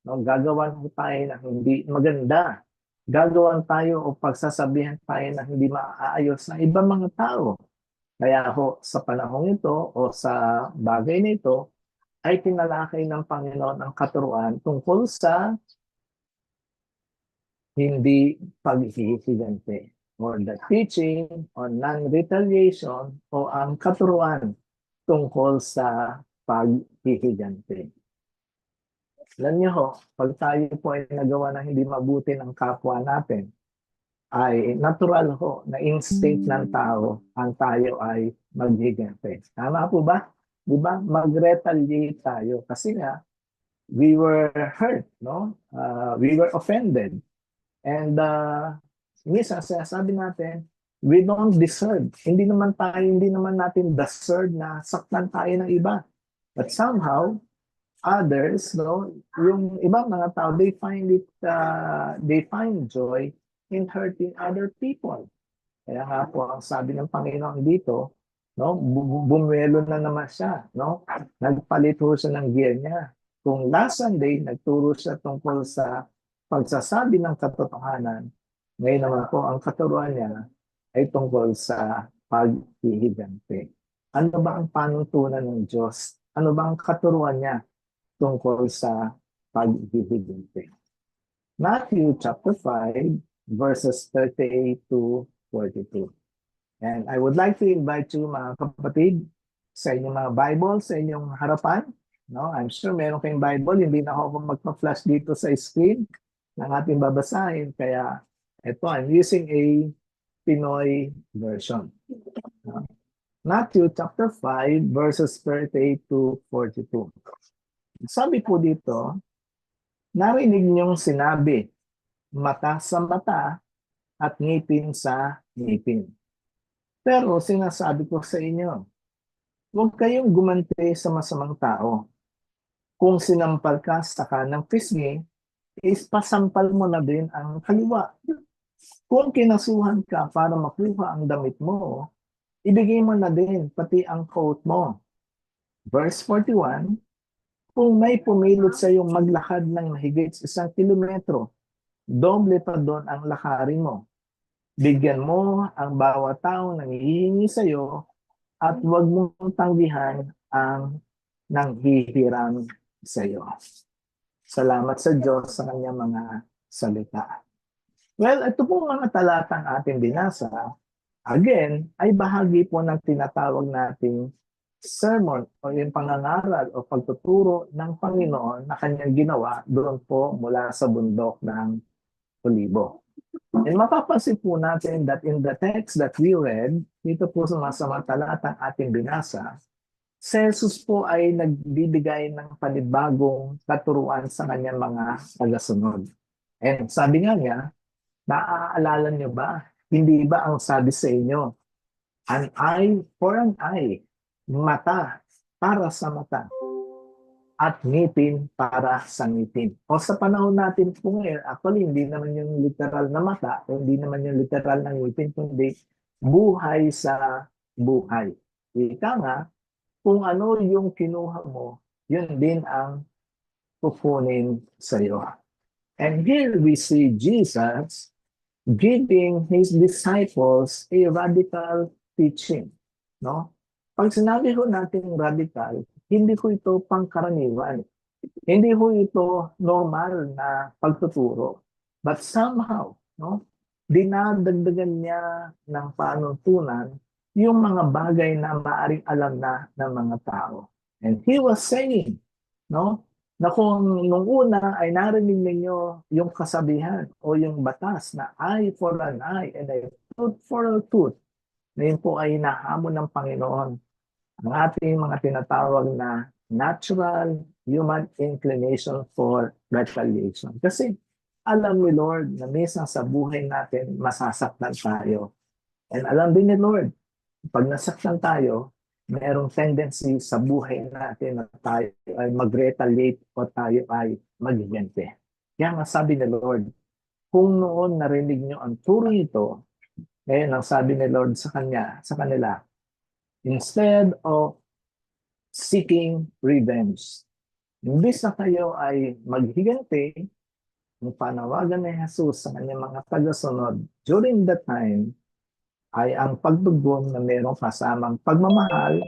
no? Gagawan ho tayo na hindi maganda. Gagawan tayo o pagsasabihan tayo na hindi maayos ng ibang mga tao. Kaya ho, sa panahong ito o sa bagay na ito, ay tinalakay ng Panginoon ang katuruan tungkol sa hindi paghihiganti or the teaching on non-retaliation o ang katuruan tungkol sa paghihiganti. Alam niyo ho, pag tayo po ay nagawa ng hindi mabuti ng kapwa natin, ay natural ho na instinct ng tao ang tayo ay maghiganti. Tama po ba? Di ba? Mag-retaliate tayo kasi nga we were hurt, no? We were offended. And minsan sinasabi natin, we don't deserve. Hindi naman natin deserve na saktan tayo ng iba. But somehow, others, no, yung ibang mga tao, they find joy in hurting other people. Kaya nga po, ang sabi ng Panginoon dito, no, bumelo na naman siya, no? Nagpalit ho siya ng gear niya. Kung last Sunday, nagturo siya tungkol sa pagsasabi ng katotohanan, ngayon naman po, ang katuruan niya ay tungkol sa paghihiganti. Ano ba ang panuntunan ng Diyos? Ano ba ang katuruan niya tungkol sa paghihiganti? Matthew chapter 5, verses 38 to 42. And I would like to invite you, mga kapatid, sa inyong mga Bible, sa inyong harapan. No? I'm sure meron kayong Bible. Hindi na ako magpa-flash dito sa screen ng ating babasahin. Kaya ito, I'm using a Pinoy version. No? Matthew chapter 5, verses 38 to 42. Sabi po dito, narinig niyong sinabi, mata sa mata at ngipin sa ngipin. Pero sinasabi ko sa inyo, huwag kayong gumanti sa masamang tao. Kung sinampal ka sa kanang pisngi, pasampal mo na din ang kaliwa. Kung kinasuhan ka para makuha ang damit mo, ibigay mo na din pati ang coat mo. Verse 41, kung may pumilot sa iyong maglakad ng mahigit 1 kilometro, doble pa doon ang lakarin mo. Bigyan mo ang bawat taong nanghihingi sa iyo at huwag mong tanggihan ang nanghihiram sa iyo. Salamat sa Diyos sa kanyang mga salita. Well, ito po mga talatang ating binasa, again, ay bahagi po ng tinatawag nating sermon o yung pangangaral o pagtuturo ng Panginoon na kanyang ginawa doon po mula sa bundok ng Olibo. And mapapansin po natin that in the text that we read, dito po sa mga talatang ating binasa, si Jesus po ay nagbibigay ng panibagong katuruan sa kanyang mga tagasunod. And sabi nga niya, naaalala niyo ba? Hindi ba ang sabi sa inyo, an eye for an eye, mata para sa mata, at ngipin para sa ngipin. O sa panahon natin po ngayon, actually hindi naman yung literal na mata, hindi naman yung literal na ngipin, kundi buhay sa buhay. Ika nga, kung ano yung kinuha mo, yun din ang kukunin sa iyo. And here we see Jesus giving his disciples a radical teaching. No? Pag sinabi ho natin radical, hindi ho ito pangkaraniwan. Hindi ho ito normal na pagtuturo. But somehow, no, dinadagdagan niya ng panuntunan yung mga bagay na maaring alam na ng mga tao. And he was saying, no, na kung nung una ay narinig ninyo yung kasabihan o yung batas na eye for an eye and a tooth for a tooth, na yun po ay nahamon ng Panginoon ang ating mga tinatawag na natural human inclination for retaliation. Kasi alam ni Lord na minsan sa buhay natin masasaktan tayo. And alam din ni Lord, pag nasaktan tayo, mayroong tendency sa buhay natin na tayo ay mag-retaliate o tayo ay mag-ganti. Kaya nga sabi ni Lord, kung noon narinig nyo ang turo ito, ngayon ang sabi ni Lord sa kanila, instead of seeking revenge, Imbis na kayo ay maghiganti, ang panawagan ni Jesus sa kanyang mga tagasunod during that time ay ang pagtugon na mayroong kasamang pagmamahal,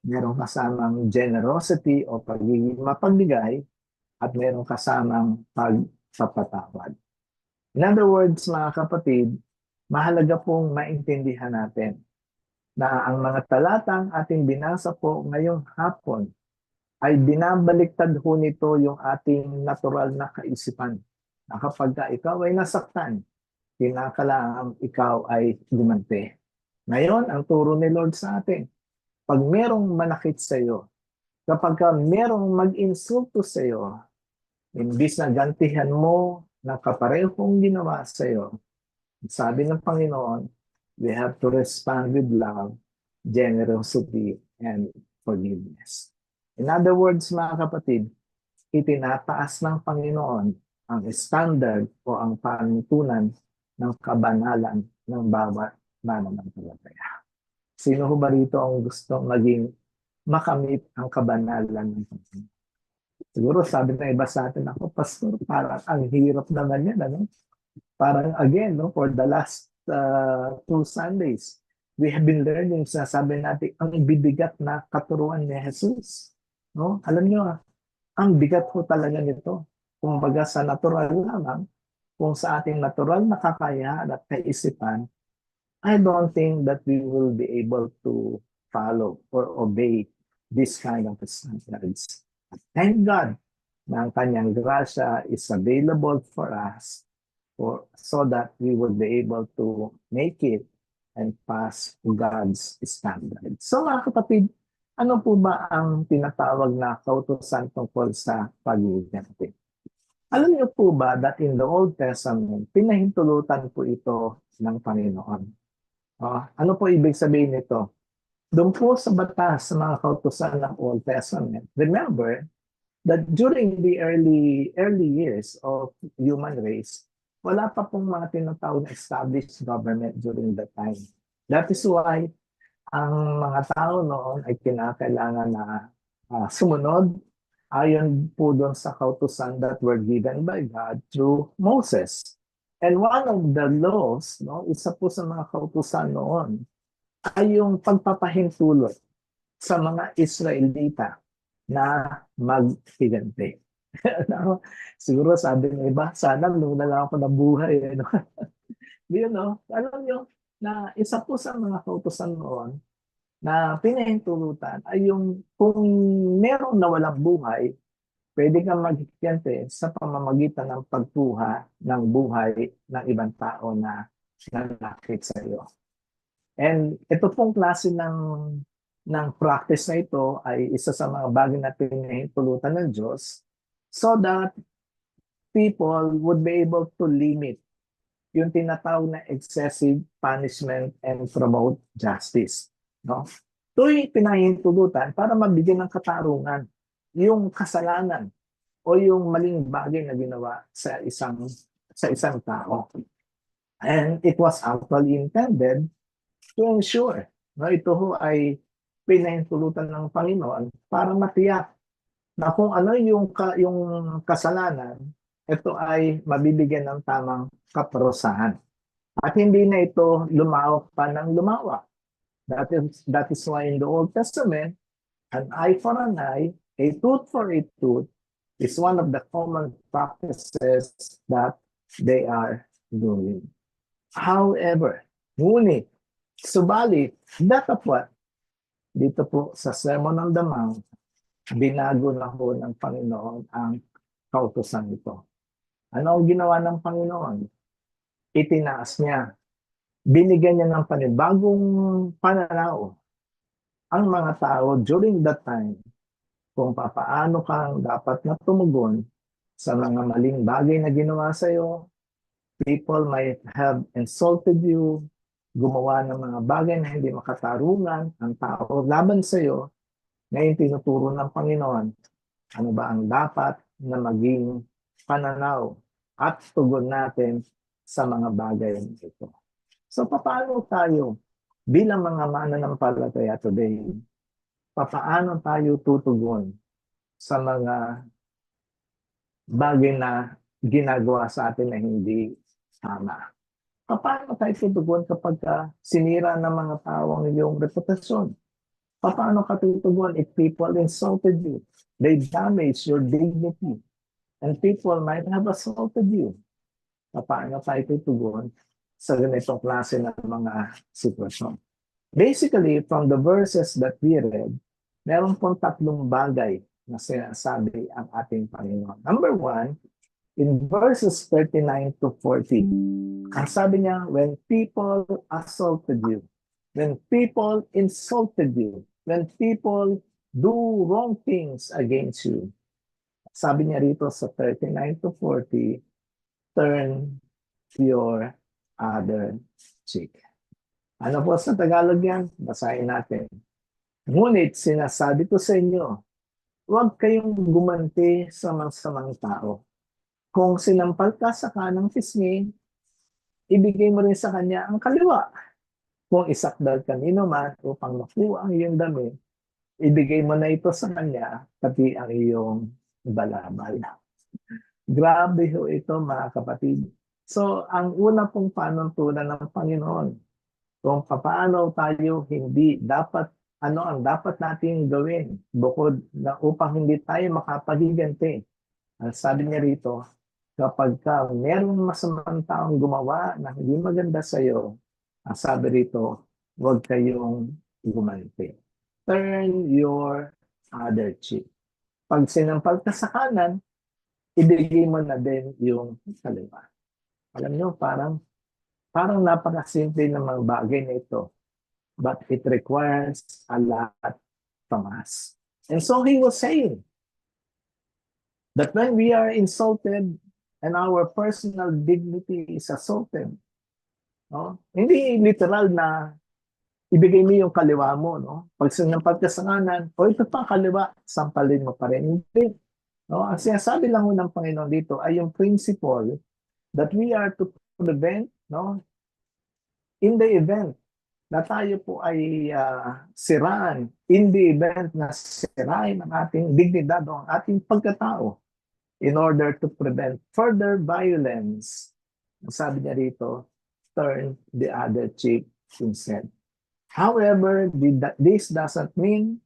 mayroong kasamang generosity o pagiging mapagbigay, at mayroong kasamang pagpapatawad. In other words, mga kapatid, mahalaga pong maintindihan natin na ang mga talatang ating binasa po ngayong hapon ay binabaliktad ho nito yung ating natural na kaisipan. Na kapag ikaw ay nasaktan, kinakailangan ikaw ay lumante. Ngayon, ang turo ni Lord sa atin, pag merong manakit sa iyo, kapag merong mag-insulto sa iyo, imbis na gantihan mo na kaparehong ginawa sa iyo, sabi ng Panginoon, we have to respond with love, generosity, and forgiveness. In other words, mga kapatid, itinataas ng Panginoon ang standard o ang panuntunan ng kabanalan ng bawat mananampalataya. Sino ho ba rito ang gustong maging makamit ang kabanalan ng Panginoon? Siguro sabi ng iba sa atin, ako, Pastor, parang ang hirap naman yan. Ano? Parang again, no, for the last 2 Sundays, we have been learning, sabi natin, ang bibigat na katuruan ni Jesus. No? Alam nyo, ang bigat ko talaga nito. Kung baga sa natural lamang, kung sa ating natural na kakayahan at kaisipan, I don't think that we will be able to follow or obey this kind of standards. Thank God na ang kanyang grasya is available for us so that we will be able to make it and pass God's standard. So mga kapatid, ano po ba ang tinatawag na kautusan tungkol sa pag-iiganti? Alam niyo po ba that in the Old Testament, pinahintulutan po ito ng Panginoon? Ano po ibig sabihin nito? Doon po sa batas sa mga kautusan ng Old Testament, remember that during the early years of human race, wala pa pong mga tinatawag na established government during that time. That is why ang mga tao noon ay kinakailangan na sumunod ayon po doon sa kautusan that were given by God through Moses. And one of the laws, no, isa po sa mga kautusan noon, ay yung pagpapahintulot sa mga Israelita na maghiganti. Siguro sabi ng iba, sana nung na lang ako nabuhay. No? You know, alam nyo, na isa po sa mga kautusan noon na pinahintulutan ay yung kung meron na walang buhay, pwede kang maghiganti sa pamamagitan ng pagkuha ng buhay ng ibang tao na nanakit sa iyo. And ito pong klase ng practice na ito ay isa sa mga bagay na pinahintulutan ng Diyos so that people would be able to limit yung tinatawag na excessive punishment and promote justice. No? Ito'y pinahintulutan para mabigyan ng katarungan yung kasalanan o yung maling bagay na ginawa sa isang tao. And it was actually intended to ensure no, ito ho ay pinahintulutan ng Panginoon para matiyak na kung ano yung kasalanan, ito ay mabibigyan ng tamang kaparusahan. At hindi na ito lumawak pa ng lumawak. That is why in the Old Testament, an eye for an eye, a tooth for a tooth is one of the common practices that they are doing. However, ngunit, subalit, datapwat, dito po sa Sermon on the Mount, binago na ho ng Panginoon ang kautusan nito. Ano ang ginawa ng Panginoon? Itinaas niya. Binigyan niya ng panibagong pananaw ang mga tao during that time kung paano kang dapat na tumugon sa mga maling bagay na ginawa sa iyo. People might have insulted you, gumawa ng mga bagay na hindi makatarungan ang tao laban sa iyo. Ngayon tinuturo ng Panginoon, ano ba ang dapat na maging pananaw at tugon natin sa mga bagay na ito. So paano tayo bilang mga mananampalataya today, paano tayo tutugon sa mga bagay na ginagawa sa atin na hindi tama. Paano tayo tutugon kapag sinira ng mga tao ang iyong reputasyon? Paano ka tutugon if people insulted you? They damage your dignity. And people might have assaulted you. Paano tayo tutugon sa ganitong klase ng mga sitwasyon? Basically, from the verses that we read, meron pong tatlong bagay na sinasabi ang ating Panginoon. Number one, in verses 39 to 40, ang sabi niya, when people assaulted you, when people insulted you, when people do wrong things against you, sabi niya rito sa 39 to 40, turn your other cheek. Ano po sa Tagalog yan? Basahin natin. Ngunit sinasabi ko sa inyo, huwag kayong gumanti sa masamang tao. Kung sinampal ka sa kanang pisngi, ibigay mo rin sa kanya ang kaliwa. Kung isakdal kanino man upang makuha ang iyong damit, ibigay mo na ito sa kanya, pati ang iyong balabal. Grabe ho ito mga kapatid. So, ang una pong panuntunan ng Panginoon, kung paano tayo hindi dapat, ano ang dapat nating gawin bukod na upang hindi tayo makapagiganti. Ang sabi niya rito, kapag merong masamang taong gumawa na hindi maganda sa iyo, ang sabi rito, huwag kayong gumanti. Turn your other cheek. Pag sinampal ka sa kanan, ibigay mo na din yung kaliwa. Alam niyo, parang napakasimple ng mga bagay na ito. But it requires a lot from us. And so he was saying that when we are insulted and our personal dignity is assaulted, no? Hindi literal na ibigay mo yung kaliwa mo. No? Pag sinampal ka sa kanan, o ito pa kaliwa, sampalin mo pa rin. Hindi. No? Ang sinasabi lang ng Panginoon dito ay yung principle that we are to prevent, no, in the event na tayo po ay siraan, in the event na sirain ang ating dignidad o ang ating pagkatao, in order to prevent further violence, sabi niya rito, turn the other cheek instead. However, this doesn't mean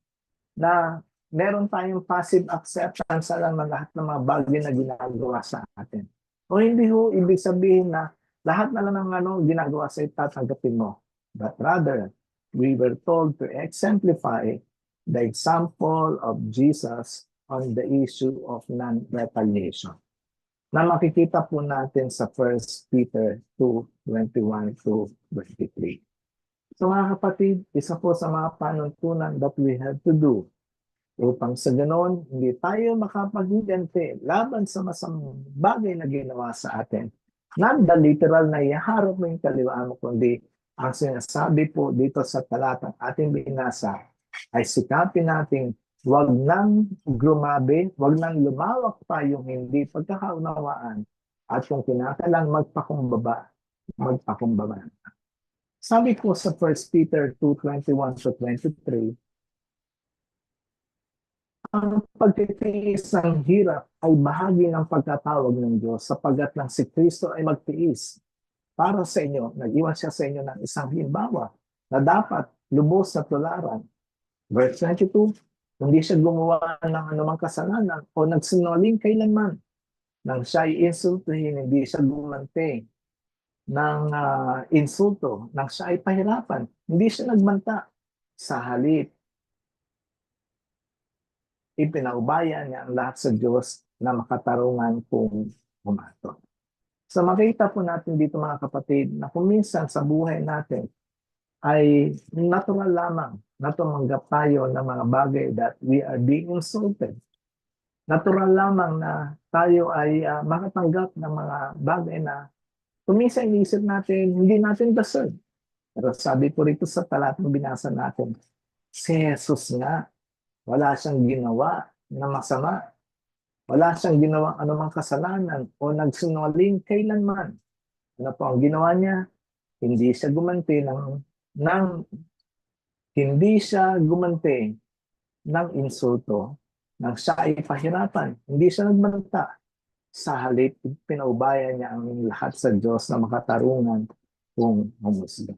na meron tayong passive acceptance lang ng lahat ng mga bagay na ginagawa sa atin. O hindi ho, ibig sabihin na lahat na lang ng ginagawa sa tatanggapin mo. But rather, we were told to exemplify the example of Jesus on the issue of non-retaliation. Na makikita po natin sa 1 Peter 2:21 to 23. So mga kapatid, isa po sa mga panuntunan that we have to do upang sa ganon, hindi tayo makapag-identity laban sa masamang bagay na ginawa sa atin. Not the literal na iharap mo yung kaliwaan mo, kundi ang sinasabi po dito sa talatang ating binasa ay sikapin natin wag nang grumabe, wag nang lumawak pa yung hindi pagkakaunawaan at kung kinakailangan magpakumbaba, magpakumbaba. Sabi ko sa 1 Peter 2:21 to 23, ang pagtitiis ng hirap ay bahagi ng pagkatawag ng Diyos sapagkat lang si Kristo ay magtiis para sa inyo. Nag-iwan siya sa inyo ng isang halimbawa na dapat lubos na tularan. Verse 22, hindi siya gumawa ng anumang kasalanan o nagsinungaling kailanman. Nang siya ay insultuhin, hindi siya gumanti ng insulto. Nang siya ay pahirapan, hindi siya nagbanta. Sa halip, ipinaubaya niya ang lahat sa Diyos na makatarungan kung humato. So makita po natin dito mga kapatid na kung minsan sa buhay natin ay natural lamang na tumanggap tayo ng mga bagay that we are being insulted. Natural lamang na tayo ay makatanggap ng mga bagay na kung minsan inisip natin, hindi natin deserve. Pero sabi po rito sa talatang binasa natin, si Jesus nga, wala siyang ginawa na masama. Wala siyang ginawang anumang kasalanan o nagsinungaling kailanman. Ano po ang ginawa niya? Hindi siya gumanti ng insulto nang siya ay pahirapan. Hindi siya nagbanta. Sa halip, pinaubayan niya ang lahat sa Diyos na makatarungan kung humusga.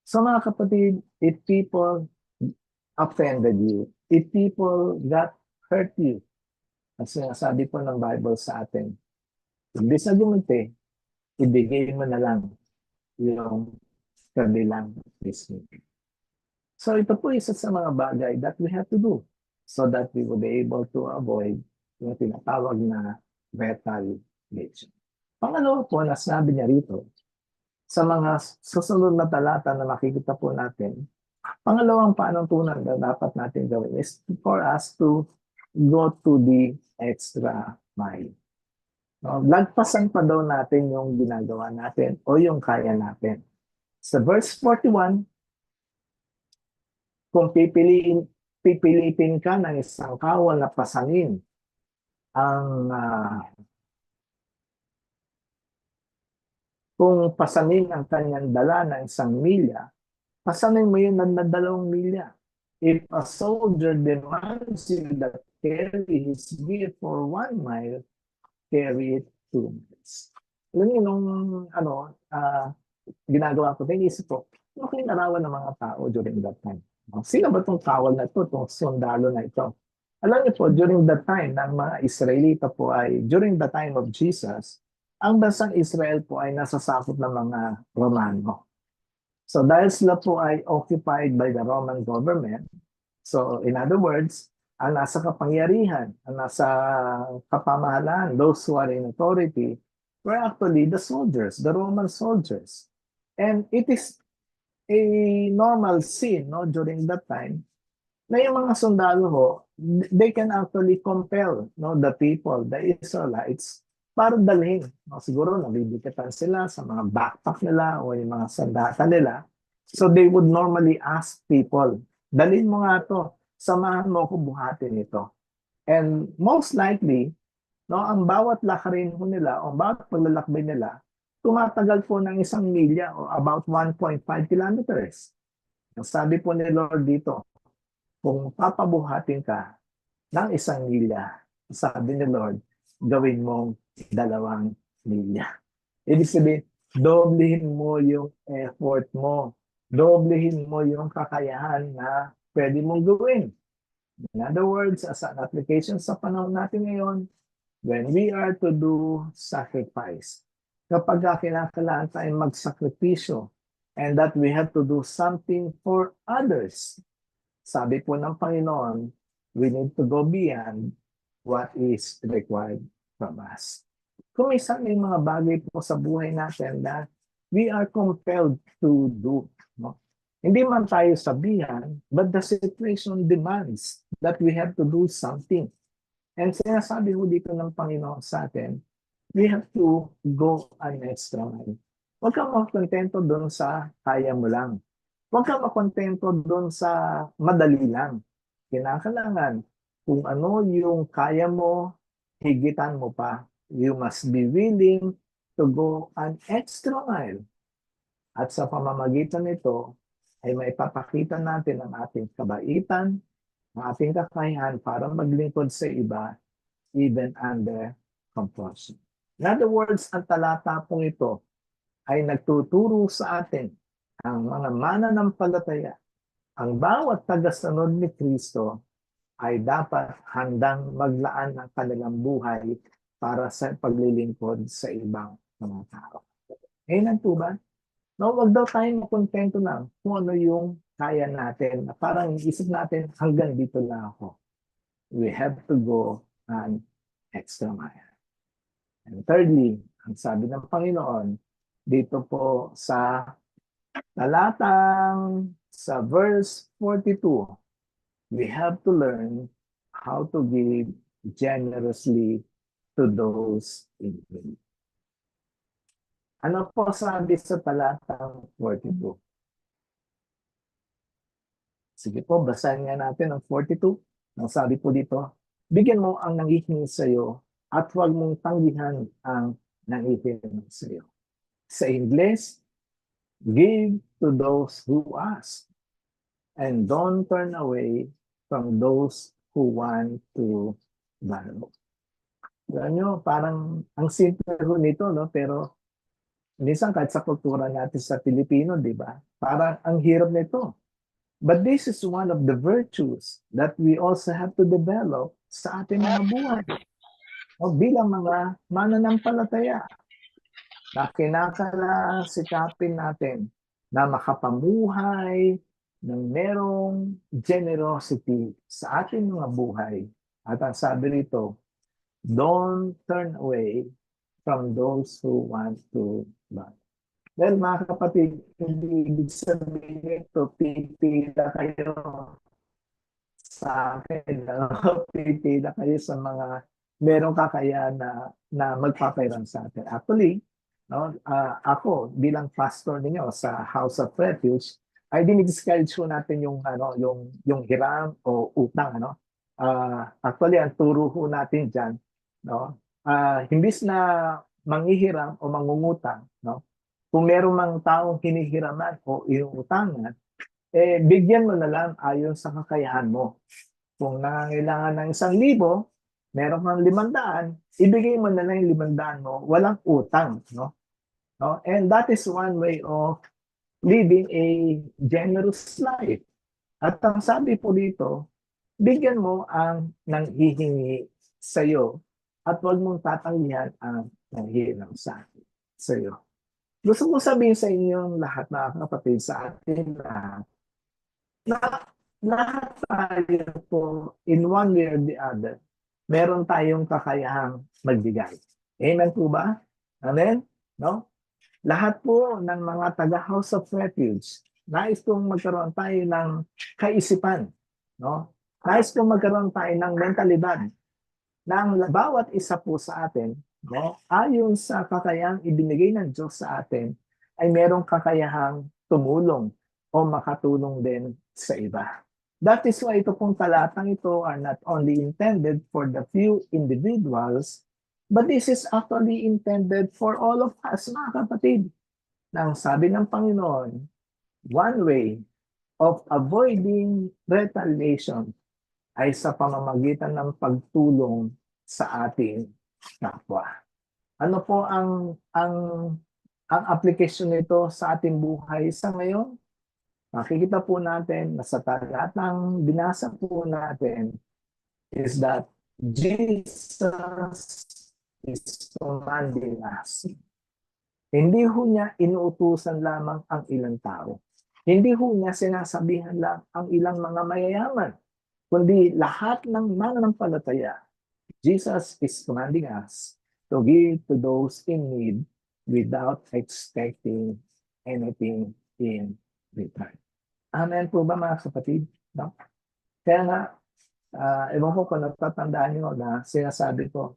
So mga kapatid, if people offended you, if people got hurt you, at sinasabi po ng Bible sa atin, imbis na gumunti, ibigay mo na lang yung kabilang listening. So ito po isa sa mga bagay that we have to do so that we will be able to avoid yung tinatawag na retaliation. Pangalawa po na sinabi niya rito, sa mga susunod na talata na makikita po natin, pangalawang panuntunan na dapat natin gawin is for us to go to the extra mile. No, lagpasan pa daw natin yung ginagawa natin o yung kaya natin. Sa verse 41, kung pipilitin ka ng isang kawal na pasanin ang kung pasanin ang kanyang dala ng isang milya, pasanin mo yun ng 2 milya. If a soldier demands you that carry his gear for 1 mile, carry it 2 miles. Alam niyo, nung ginagawa ko, inisip ko, ano kinarawan ng mga tao during that time? Sino ba itong kawal na ito, itong sundalo na ito? Alam niyo po, during that time ng mga Israelita po ay, during the time of Jesus, ang bansang Israel po ay nasasakop ng mga Romano. So dahil sila po ay occupied by the Roman government, so in other words, ang nasa kapangyarihan, ang nasa kapamahalaan, those who are in authority, were actually the soldiers, the Roman soldiers. And it is a normal scene, no, during that time, na yung mga sundalo ho, they can actually compel, no, the people, the Israelites, para dalhin. No, siguro nabibigatan sila sa mga backpack nila o yung mga sandata nila. So they would normally ask people, dalhin mo nga to, samahan mo ako buhatin ito. And most likely, no, ang bawat lakarin po nila o bawat paglalakbay nila, tumatagal po ng 1 milya o about 1.5 kilometers. Ang sabi po ni Lord dito, kung papabuhatin ka ng 1 milya, sabi ni Lord, gawin mong 2 milya. Ibig sabihin, doblehin mo yung effort mo. Doblehin mo yung kakayahan na pwede mong gawin. In other words, as an application sa panahon natin ngayon, when we are to do sacrifice, kapag kinakailangan tayong magsakripisyo and that we have to do something for others, sabi po ng Panginoon, we need to go beyond what is required from us. Kung may mga bagay po sa buhay natin na we are compelled to do. No? Hindi man tayo sabihan, but the situation demands that we have to do something. And sinasabi ho dito ng Panginoon sa atin, we have to go an extra mile. Huwag kang makontento doon sa kaya mo lang. Huwag kang makontento doon sa madali lang. Kinakailangan kung ano yung kaya mo, higitan mo pa. You must be willing to go an extra mile. At sa pamamagitan nito, ay maipapakita natin ang ating kabaitan, ang ating kakayahan para maglingkod sa iba, even under compulsion. In other words, ang talata pong ito ay nagtuturo sa atin ang mga mananampalataya. Ang bawat tagasunod ni Kristo ay dapat handang maglaan ng kanilang buhay para sa paglilingkod sa ibang mga tao. Ngayon po ba? No, wag daw tayong makontento lang kung ano yung kaya natin. Parang isip natin, hanggang dito lang ako. We have to go an extra mile. And thirdly, ang sabi ng Panginoon, dito po sa talatang sa verse 42, we have to learn how to give generously to those in need. Ano po sabi sa talatang 42? Sige po, basahin nga natin ang 42. Ang sabi po dito, bigyan mo ang nanghihingi sa iyo at huwag mong tanggihan ang nanghihingi sa iyo. Sa Ingles, give to those who ask and don't turn away from those who want to borrow. Alam nyo, parang ang simple ho nito, no? Pero minsan kahit sa kultura natin sa Pilipino, di ba? Parang ang hirap nito. But this is one of the virtues that we also have to develop sa ating mga buhay. O bilang mga mananampalataya na kinakalasikapin natin na makapamuhay ng merong generosity sa ating mga buhay. At ang sabi rito, don't turn away from those who want to love. Well, mga kapatid, hindi ibig sabihin nito, pipila kayo sa akin, no? Pipila kayo sa mga merong kakaya na magpapairam sa atin. Actually, no, ako bilang pastor ninyo sa House of Refuge, ay dinidiscourage ko natin yung ano yung hiram o utang ano. Actually ang turo ko natin diyan, no. Himbis na manghihiram o mangungutang, no. Kung meron mang taong hinihiraman o inuutangan, bigyan mo na lang ayon sa kakayahan mo. Kung nangangailangan ng 1,000, meron kang 500, ibigay mo na lang yung 500 mo, walang utang, no? No? And that is one way of living a generous life. At ang sabi po dito, bigyan mo ang nanghihingi sa iyo at huwag mong tatanggihan ang nanghihingi sa iyo. Gusto ko sabihin sa inyong lahat, mga kapatid, sa atin lahat, na lahat tayo po, in one way or the other, meron tayong kakayahang magbigay. Amen po ba? Amen? No? Lahat po ng mga taga-House of Refuge, nais kong magkaroon tayo ng kaisipan. No? Nais kong magkaroon tayo ng mentalidad na ang bawat isa po sa atin, no, ayon sa kakayahang ibinigay ng Diyos sa atin, ay merong kakayahang tumulong o makatulong din sa iba. That is why ito pong talatang ito are not only intended for the few individuals, but this is actually intended for all of us, mga kapatid. Nang sabi ng Panginoon, one way of avoiding retaliation ay sa pamamagitan ng pagtulong sa ating kapwa. Ano po ang application nito sa ating buhay sa ngayon? Makikita po natin na sa talatang binasa po natin is that Jesus is commanding us. Hindi ho niya inuutusan lamang ang ilang tao. Hindi ho niya sinasabihan lang ang ilang mga mayayaman, kundi lahat ng mananampalataya. Jesus is commanding us to give to those in need without expecting anything in return. Amen po ba, mga kapatid? No? Kaya nga, ewan ko kung natatandaan nyo na sinasabi ko,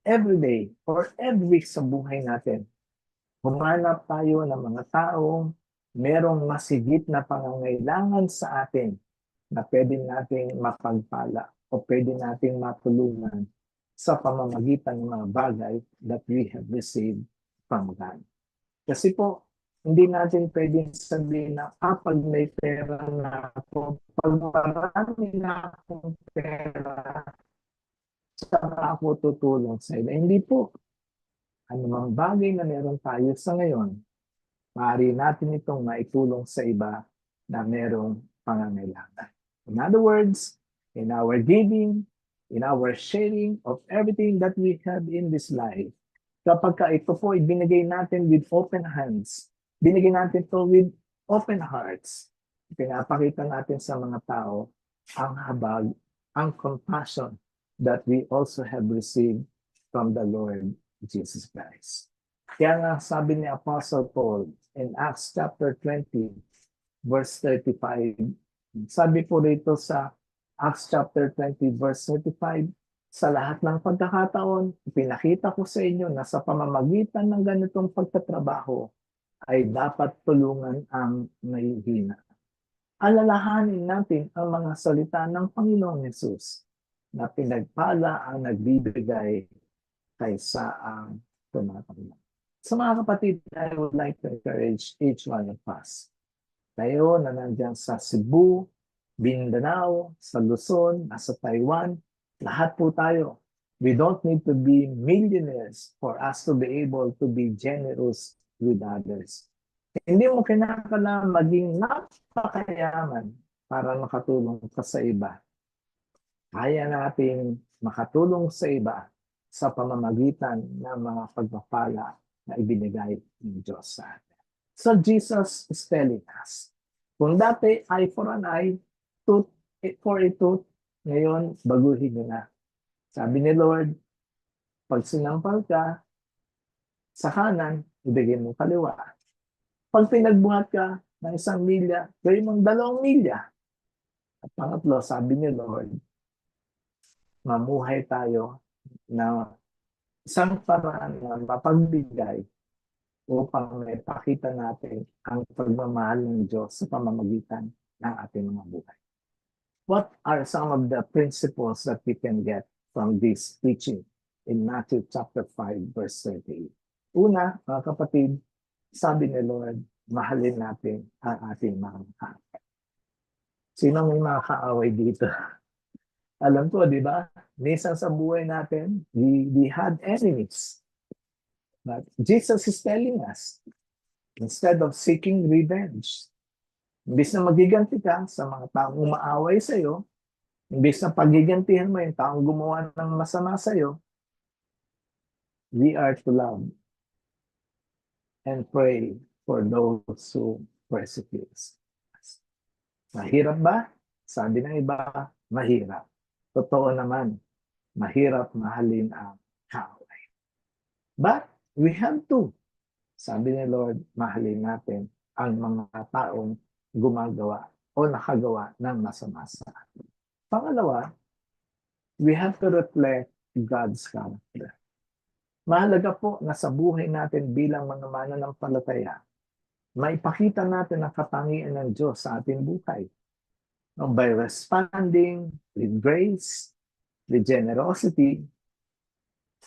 every day or every week sa buhay natin, humanap tayo ng mga taong merong masigit na pangangailangan sa atin na pwede nating mapagpala o pwede nating matulungan sa pamamagitan ng mga bagay that we have received from God. Kasi po, hindi natin pwedeng sabihin na pag may pera na ako, pag marami na akong pera, saka ako tutulong sa iba. Hindi po. Anumang bagay na meron tayo sa ngayon, maaari natin itong maitulong sa iba na merong pangangailangan. In other words, in our giving, in our sharing of everything that we have in this life, kapag ito po ibinigay natin with open hands, binigay natin ito with open hearts, pinapakita natin sa mga tao ang habag, ang compassion that we also have received from the Lord Jesus Christ. Kaya nga sabi ni Apostle Paul in Acts chapter 20, verse 35, sabi po rito sa Acts chapter 20, verse 35, sa lahat ng pagkakataon, pinakita ko sa inyo na sa pamamagitan ng ganitong pagtatrabaho ay dapat tulungan ang nahihina. Alalahanin natin ang mga salita ng Panginoong Yesus na pinagpala ang nagbibigay kaysa ang tumatanda. So mga kapatid, I would like to encourage each one of us. Tayo na nandiyan sa Cebu, Mindanao, sa Luzon, sa Taiwan, lahat po tayo We don't need to be millionaires for us to be able to be generous with others. Hindi mo kinakailangan maging napakayaman para makatulong ka sa iba. Kaya nating makatulong sa iba sa pamamagitan ng mga pagpapala na ibinigay ng Diyos sa atin. So Jesus is telling us, kung dati eye for an eye, tooth for a tooth, ngayon baguhin nyo na. Sabi ni Lord, pag sinampal ka sa kanan, ibigay mo kaliwa. Pag pinagbuhat ka ng 1 milya, gawin mong 2 milya. At pangatlo, sabi ni Lord, mamuhay tayo na isang paraan na mapagbigay upang maipakita natin ang pagmamahal ng Diyos sa pamamagitan ng ating mga buhay. What are some of the principles that we can get from this teaching in Matthew chapter 5, verse 38? Una, mga kapatid, sabi ni Lord, mahalin natin ang ating mga kaaway. Sino may mga kaaway dito? Alam ko, di ba? Minsan sa buhay natin, we had enemies. But Jesus is telling us, instead of seeking revenge, imbis na magiganti ka sa mga taong umaaway sa iyo, imbis na pagigantihan mo yung taong gumawa ng masama sa iyo, we are to love and pray for those who persecute us. Mahirap ba? Sabi ng iba, mahirap. Totoo naman, mahirap mahalin ang kaaway. But we have to. Sabi ni Lord, mahalin natin ang mga taong gumagawa o nakagawa ng masama sa atin. Pangalawa, we have to reflect God's character. Mahalaga po na sa buhay natin bilang mga mananampalataya, maipakita natin ang katangian ng Diyos sa ating buhay. By responding with grace, with generosity,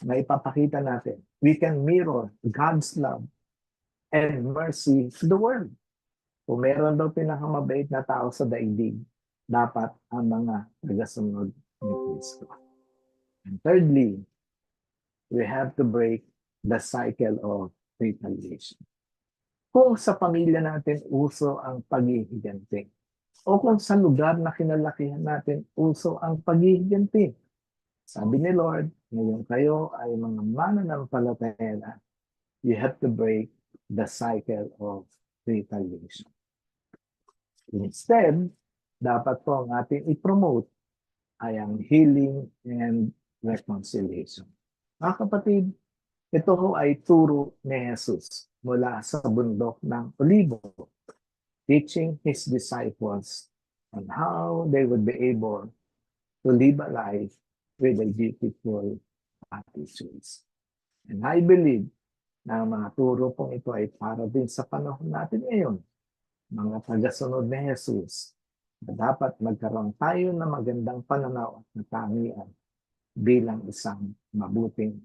maipapakita natin. We can mirror God's love and mercy to the world. Kung meron daw pinakamabait na tao sa daigdig, dapat ang mga tagasunod ni Kristo. And thirdly, we have to break the cycle of retaliation. Kung sa pamilya natin uso ang paghihiganti, o kung sa lugar na kinalakihan natin uso ang paghihiganti, sabi ni Lord, ngayon kayo ay mga mananampalataya na, you have to break the cycle of retaliation. Instead, dapat po ang ating i-promote ay ang healing and reconciliation. Mga kapatid, ito ho ay turo ni Jesus mula sa bundok ng Olivo, teaching His disciples on how they would be able to live a life with a beautiful attitudes. And I believe na ang mga turo pong ito ay para din sa panahon natin ngayon, mga tagasunod ni Jesus, na dapat magkaroon tayo ng magandang pananaw at natangian bilang isang mabuting